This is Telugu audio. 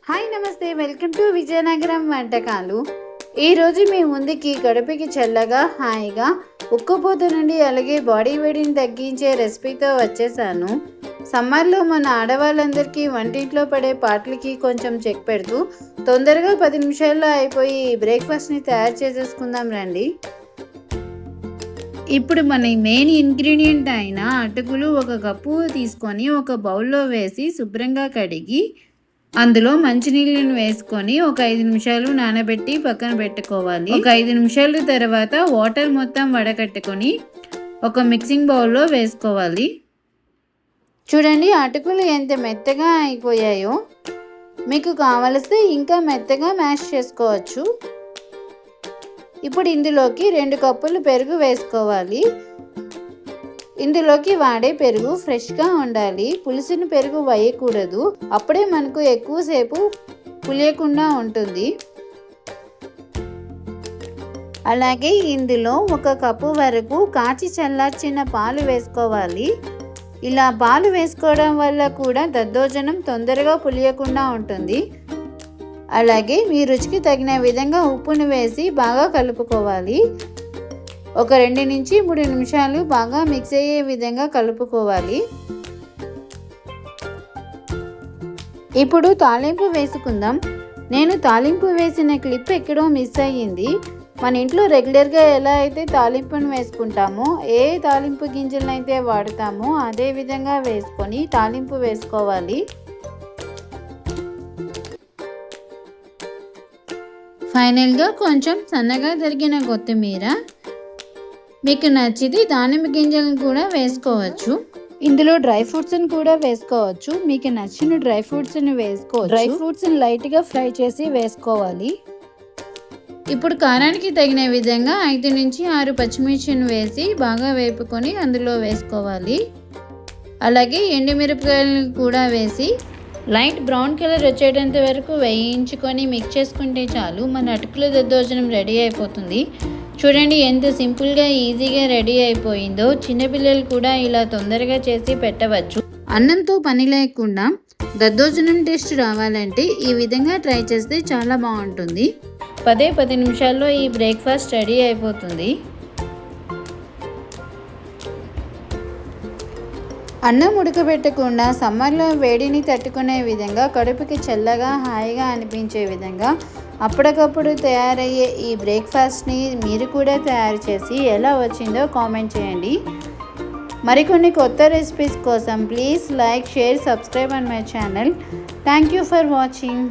హాయ్ నమస్తే, వెల్కమ్ టు విజయనగరం వంటకాలు. ఈరోజు మీ ముందుకి కడుపుకి చల్లగా హాయిగా ఉక్కపోత నుండి అలాగే బాడీ వేడిని తగ్గించే రెసిపీతో వచ్చేసాను. సమ్మర్లో మన ఆడవాళ్ళందరికీ వంటింట్లో పడే పాటలకి కొంచెం చెక్ పెడుతూ తొందరగా 10 నిమిషాల్లో అయిపోయి బ్రేక్ఫాస్ట్ని తయారు చేసేసుకుందాం రండి. ఇప్పుడు మన మెయిన్ ఇంగ్రీడియంట్ అయిన అటుకులు 1 కప్పు తీసుకొని ఒక బౌల్లో వేసి శుభ్రంగా కడిగి అందులో మంచినీళ్ళను వేసుకొని ఒక 5 నిమిషాలు నానబెట్టి పక్కన పెట్టుకోవాలి. ఒక 5 నిమిషాల తర్వాత వాటర్ మొత్తం వడకట్టుకొని ఒక మిక్సింగ్ బౌల్లో వేసుకోవాలి. చూడండి అటుకులు ఎంత మెత్తగా అయిపోయాయో. మీకు కావలిస్తే ఇంకా మెత్తగా మ్యాష్ చేసుకోవచ్చు. ఇప్పుడు ఇందులోకి 2 కప్పులు పెరుగు వేసుకోవాలి. ఇందులోకి వాడే పెరుగు ఫ్రెష్గా ఉండాలి. పులిసిన పెరుగు వేయకూడదు, అప్పుడే మనకు ఎక్కువసేపు పులియకుండా ఉంటుంది. అలాగే ఇందులో 1 కప్పు వరకు కాచి చల్లార్చిన పాలు వేసుకోవాలి. ఇలా పాలు వేసుకోవడం వల్ల కూడా దద్దోజనం తొందరగా పులియకుండా ఉంటుంది. అలాగే మీ రుచికి తగిన విధంగా ఉప్పును వేసి బాగా కలుపుకోవాలి. ఒక 2 నుంచి 3 నిమిషాలు బాగా మిక్స్ అయ్యే విధంగా కలుపుకోవాలి. ఇప్పుడు తాలింపు వేసుకుందాం. నేను తాలింపు వేసిన క్లిప్ ఎక్కడో మిస్ అయ్యింది. మన ఇంట్లో రెగ్యులర్గా ఎలా అయితే తాలింపును వేసుకుంటామో, ఏ తాలింపు గింజలను అయితే వాడతామో అదే విధంగా వేసుకొని తాలింపు వేసుకోవాలి. ఫైనల్గా కొంచెం సన్నగా తరిగిన కొత్తిమీర, మీకు నచ్చితే దానిమ్మ గింజలను కూడా వేసుకోవచ్చు. ఇందులో డ్రై ఫ్రూట్స్ని కూడా వేసుకోవచ్చు. మీకు నచ్చిన డ్రై ఫ్రూట్స్ని వేసుకోవచ్చు. డ్రై ఫ్రూట్స్ని లైట్గా ఫ్రై చేసి వేసుకోవాలి. ఇప్పుడు కారానికి తగిన విధంగా 5 నుంచి 6 పచ్చిమిర్చిని వేసి బాగా వేపుకొని అందులో వేసుకోవాలి. అలాగే ఎండుమిరపకాయలను కూడా వేసి లైట్ బ్రౌన్ కలర్ వచ్చేటంత వరకు వేయించుకొని మిక్స్ చేసుకుంటే చాలు, మన అటుకుల దద్దోజనం రెడీ అయిపోతుంది. చూడండి ఎంత సింపుల్గా ఈజీగా రెడీ అయిపోయిందో. చిన్నపిల్లలు కూడా ఇలా తొందరగా చేసి పెట్టవచ్చు. అన్నంతో పని లేకుండా దద్దోజనం టేస్ట్ రావాలంటే ఈ విధంగా ట్రై చేస్తే చాలా బాగుంటుంది. 10 నిమిషాల్లో ఈ బ్రేక్ఫాస్ట్ రెడీ అయిపోతుంది. అన్నం ఉడకబెట్టకుండా సమ్మర్లో వేడిని తట్టుకునే విధంగా కడుపుకి చల్లగా హాయిగా అనిపించే విధంగా అప్పటికప్పుడు తయారయ్యే ఈ బ్రేక్ఫాస్ట్ని మీరు కూడా తయారు చేసి ఎలా వచ్చిందో కామెంట్ చేయండి. మరికొన్ని కొత్త రెసిపీస్ కోసం please like, share, subscribe on my channel. Thank you for watching.